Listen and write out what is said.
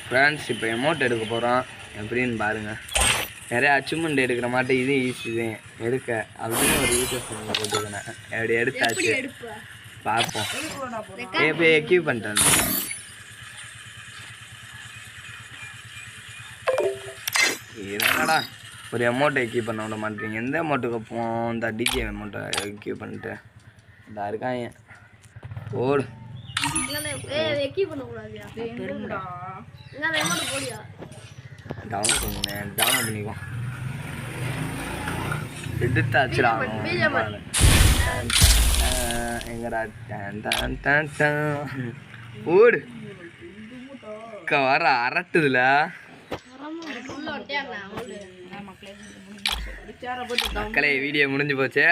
Friends இப்போ amount எடுக்க போகிறோம் எப்படின்னு பாருங்கள். நிறைய அச்சீவ்மெண்ட் எடுக்கிற மாட்டேன். இது ஈஸி தான் எடுக்க அப்படின்னு ஒரு யூடியூப் சேனல் போட்டுக்கிறேன். எப்படி எடுத்தாச்சு பார்ப்போம். எப்படி எக்யூப் பண்ணிட்டேன். என்னடா ஒரு அமௌண்ட்டை எக்யூப் பண்ண விட மாட்டேங்க. எந்த அமௌண்ட்டுக்கு போவோம்? இந்த டிஜே அமௌண்ட்டை எக்யூப் பண்ணிட்டு இந்த இருக்காங்க ஓடு. டவுன் பண்ணுங்க, டவுன் பண்ணிக்குவோம். எடுத்தாச்சுடா எங்கடா ஓடு வர அரட்டுதுல. மக்களே வீடியோ முடிஞ்சு போச்சு.